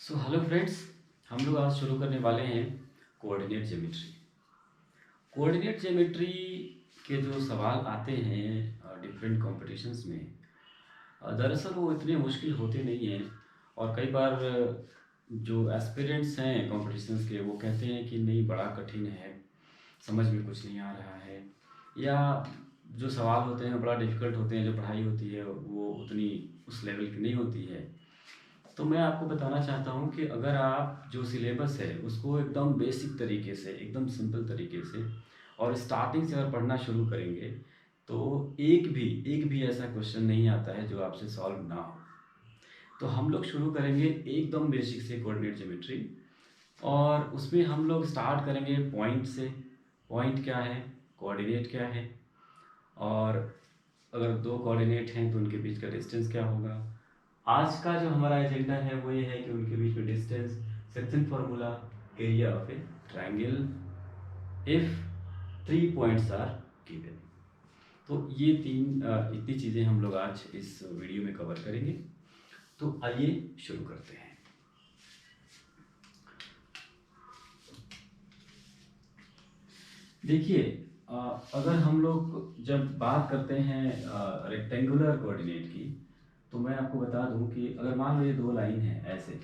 So hello friends, हम लोग आज शुरू करने वाले हैं कोऑर्डिनेट ज्योमेट्री। कोऑर्डिनेट ज्योमेट्री के जो सवाल आते हैं डिफरेंट कॉम्पिटिशन्स में, दरअसल वो इतने मुश्किल होते नहीं हैं। और कई बार जो एस्पिरेंट्स हैं कॉम्पिटिशन्स के, वो कहते हैं कि नहीं, बड़ा कठिन है, समझ में कुछ नहीं आ रहा है, या जो सवाल होते हैं बड़ा डिफ़िकल्ट होते हैं, जो पढ़ाई होती है वो उतनी उस लेवल की नहीं होती है। तो मैं आपको बताना चाहता हूँ कि अगर आप जो सिलेबस है उसको एकदम बेसिक तरीके से, एकदम सिंपल तरीके से और स्टार्टिंग से अगर पढ़ना शुरू करेंगे, तो एक भी ऐसा क्वेश्चन नहीं आता है जो आपसे सॉल्व ना हो। तो हम लोग शुरू करेंगे एकदम बेसिक से कोऑर्डिनेट ज्योमेट्री, और उसमें हम लोग स्टार्ट करेंगे पॉइंट से। पॉइंट क्या है, कोऑर्डिनेट क्या है, और अगर दो कोऑर्डिनेट हैं तो उनके बीच का डिस्टेंस क्या होगा। आज का जो हमारा एजेंडा है वो ये है कि उनके बीच में distance, section formula, area of a triangle if 3 points are given. तो ये इतनी चीज़ें हम लोग आज इस वीडियो में कवर करेंगे। तो आइए शुरू करते हैं। देखिए, अगर हम लोग जब बात करते हैं रेक्टेंगुलर कोऑर्डिनेट की, तो मैं आपको बता दूं कि अगर मान लो ये दो लाइन है ऐसे,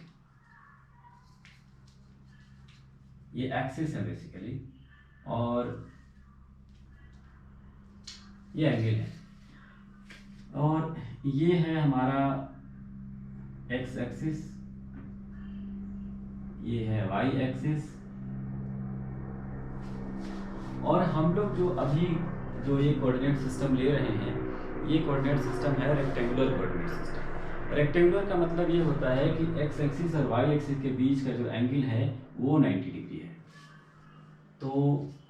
ये एक्सिस है बेसिकली, और ये एंगल है, और ये है हमारा एक्स एक्सिस, ये है वाई एक्सिस। और हम लोग जो ये कोऑर्डिनेट सिस्टम ले रहे हैं, ये कोऑर्डिनेट सिस्टम है रेक्टेंगुलर कोऑर्डिनेट सिस्टम। रेक्टेंगुलर का मतलब ये होता है कि एक्स एक्सिस और वाई एक्सिस के बीच का जो एंगल है वो 90 डिग्री है। तो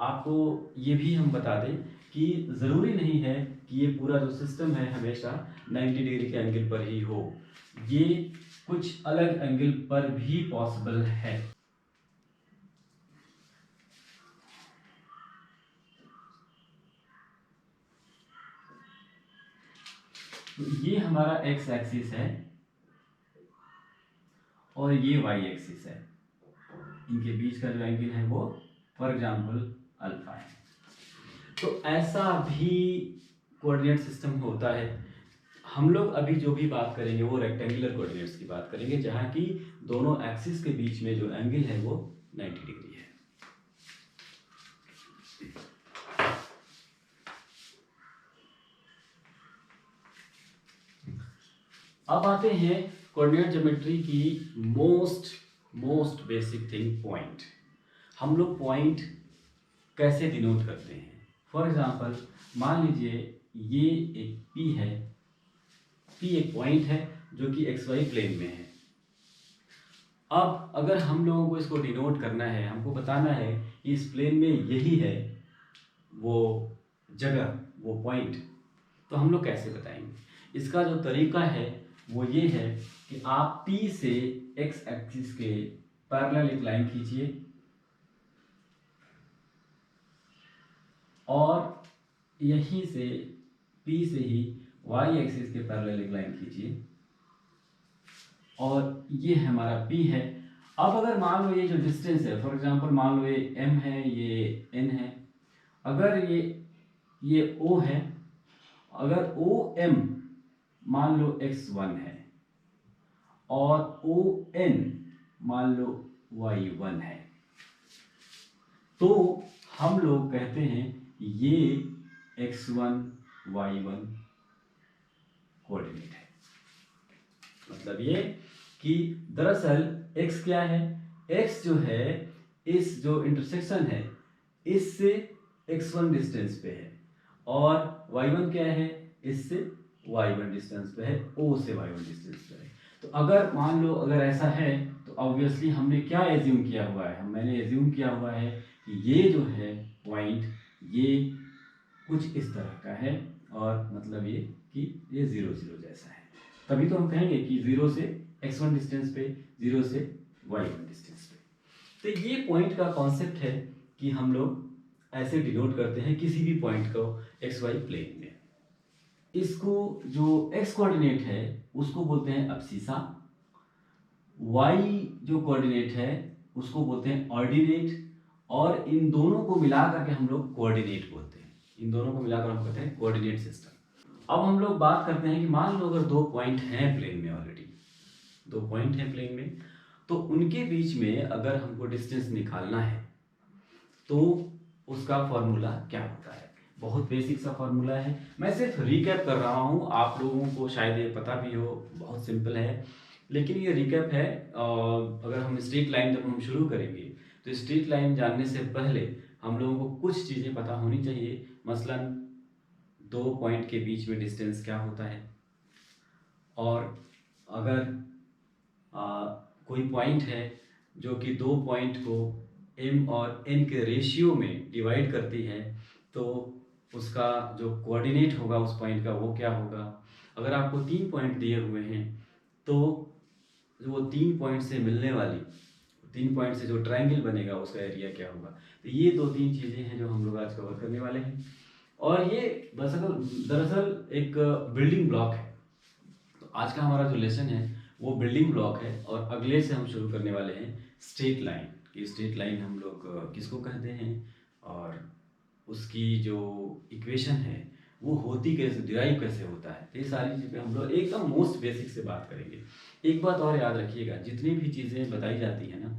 आपको ये भी हम बता दें कि ज़रूरी नहीं है कि ये पूरा जो सिस्टम है हमेशा 90 डिग्री के एंगल पर ही हो, ये कुछ अलग एंगल पर भी पॉसिबल है। तो ये हमारा एक्स एक्सिस है और ये वाई एक्सिस है, इनके बीच का जो एंगल है वो फॉर एग्जांपल अल्फा है। तो ऐसा भी कोऑर्डिनेट सिस्टम होता है। हम लोग अभी जो भी बात करेंगे वो रेक्टेंगुलर कोऑर्डिनेट्स की बात करेंगे, जहाँ की दोनों एक्सिस के बीच में जो एंगल है वो 90 डिग्री है। अब आते हैं कोऑर्डिनेट ज्योमेट्री की मोस्ट बेसिक थिंग, पॉइंट। हम लोग पॉइंट कैसे डिनोट करते हैं? फॉर एग्जांपल, मान लीजिए ये एक P है, P एक पॉइंट है जो कि XY प्लेन में है। अब अगर हम लोगों को इसको डिनोट करना है, हमको बताना है कि इस प्लेन में यही है वो जगह, वो पॉइंट, तो हम लोग कैसे बताएंगे? इसका जो तरीका है वो ये है कि आप P से x एक्सिस के पैरेलल एक लाइन खींचिए, और यहीं से P से ही y एक्सिस के पैरेलल एक लाइन खींचिए, और ये हमारा P है। अब अगर मान लो ये जो डिस्टेंस है, फॉर एग्जांपल मान लो ये M है, ये N है, अगर ये O है, अगर OM मान लो x1 है और ON मान लो y1 है, तो हम लोग कहते हैं ये x1 y1 कोऑर्डिनेट है। मतलब ये कि दरअसल x क्या है, x जो है इस जो इंटरसेक्शन है इससे x1 डिस्टेंस पे है, और y1 क्या है, इससे y1 डिस्टेंस पे है, O से y1 डिस्टेंस पे है। तो अगर मान लो अगर ऐसा है, तो ऑब्वियसली हमने क्या एज्यूम किया हुआ है, मैंने एज्यूम किया हुआ है कि ये जो है पॉइंट, ये कुछ इस तरह का है, और मतलब ये कि ये 0 0 जैसा है। तभी तो हम कहेंगे कि 0 से x1 डिस्टेंस पे, 0 से y1 डिस्टेंस पे। तो ये पॉइंट का कॉन्सेप्ट है कि हम लोग ऐसे डिनोट करते हैं किसी भी पॉइंट को xy प्लेन में। इसको जो x कोऑर्डिनेट है उसको बोलते हैं अब्सिसा, y जो कोऑर्डिनेट है उसको बोलते हैं ऑर्डिनेट, और इन दोनों को मिला करके हम लोग कोऑर्डिनेट बोलते हैं। इन दोनों को मिलाकर हम कहते हैं कोऑर्डिनेट सिस्टम। अब हम लोग बात करते हैं कि मान लो अगर दो पॉइंट हैं प्लेन में, ऑलरेडी दो पॉइंट हैं प्लेन में, तो उनके बीच में अगर हमको डिस्टेंस निकालना है तो उसका फॉर्मूला क्या होता है। बहुत बेसिक सा फॉर्मूला है, मैं सिर्फ रिकैप कर रहा हूँ, आप लोगों को शायद ये पता भी हो, बहुत सिंपल है, लेकिन ये रिकैप है। अगर हम स्ट्रेट लाइन जब हम शुरू करेंगे तो स्ट्रेट लाइन जानने से पहले हम लोगों को कुछ चीज़ें पता होनी चाहिए। मसलन दो पॉइंट के बीच में डिस्टेंस क्या होता है, और अगर कोई पॉइंट है जो कि दो पॉइंट को m और n के रेशियो में डिवाइड करती है, तो उसका जो कोऑर्डिनेट होगा उस पॉइंट का वो क्या होगा। अगर आपको तीन पॉइंट दिए हुए हैं तो जो वो तीन पॉइंट से मिलने वाली, तीन पॉइंट से जो ट्रायंगल बनेगा उसका एरिया क्या होगा। तो ये दो तीन चीज़ें हैं जो हम लोग आज कवर करने वाले हैं, और ये दरअसल एक बिल्डिंग ब्लॉक है। तो आज का हमारा जो लेसन है वो बिल्डिंग ब्लॉक है, और अगले से हम शुरू करने वाले हैं स्ट्रेट लाइन। कि स्ट्रेट लाइन हम लोग किसको कहते हैं, और उसकी जो इक्वेशन है वो होती कैसे, डिराइव कैसे होता है। तो ये सारी चीज़ें हम लोग एकदम मोस्ट बेसिक से बात करेंगे। एक बात और याद रखिएगा, जितनी भी चीज़ें बताई जाती हैं ना,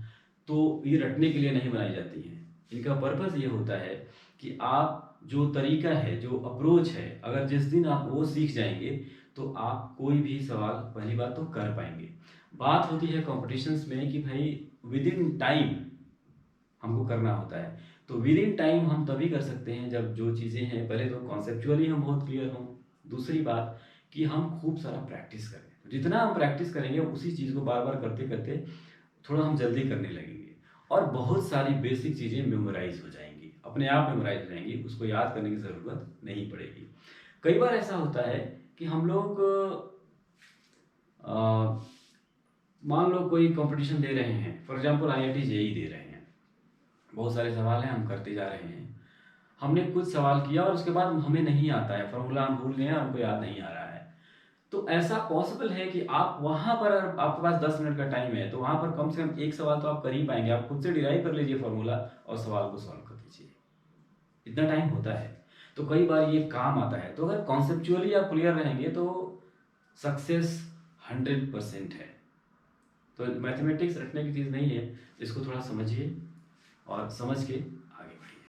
तो ये रटने के लिए नहीं बनाई जाती हैं। इनका पर्पज़ ये होता है कि आप जो तरीका है, जो अप्रोच है, अगर जिस दिन आप वो सीख जाएंगे तो आप कोई भी सवाल पहली बात तो कर पाएंगे। बात होती है कॉम्पिटिशन्स में कि भाई विद इन टाइम हमको करना होता है। तो विद इन टाइम हम तभी कर सकते हैं जब जो चीज़ें हैं, पहले तो कॉन्सेप्चुअली हम बहुत क्लियर हों, दूसरी बात कि हम खूब सारा प्रैक्टिस करें। तो जितना हम प्रैक्टिस करेंगे उसी चीज़ को बार बार करते करते थोड़ा हम जल्दी करने लगेंगे, और बहुत सारी बेसिक चीज़ें मेमोराइज हो जाएंगी, अपने आप मेमोराइज हो जाएंगी, उसको याद करने की ज़रूरत नहीं पड़ेगी। कई बार ऐसा होता है कि हम लोग मान लो कोई कंपटीशन दे रहे हैं, फॉर एग्जांपल IIT JEE दे रहे हैं, बहुत सारे सवाल हैं, हम करते जा रहे हैं, हमने कुछ सवाल किया और उसके बाद हमें नहीं आता है, फॉर्मूला हम भूल गए हैं, हमको याद नहीं आ रहा है। तो ऐसा पॉसिबल है कि आप वहाँ पर, अगर आपके पास 10 मिनट का टाइम है तो वहाँ पर कम से कम एक सवाल तो आप कर ही पाएंगे। आप खुद से डिराइव कर लीजिए फॉर्मूला और सवाल को सॉल्व कर दीजिए, इतना टाइम होता है। तो कई बार ये काम आता है। तो अगर कॉन्सेप्चुअली आप क्लियर रहेंगे तो सक्सेस 100% है। तो मैथमेटिक्स रटने की चीज़ नहीं है, इसको थोड़ा समझिए और समझ के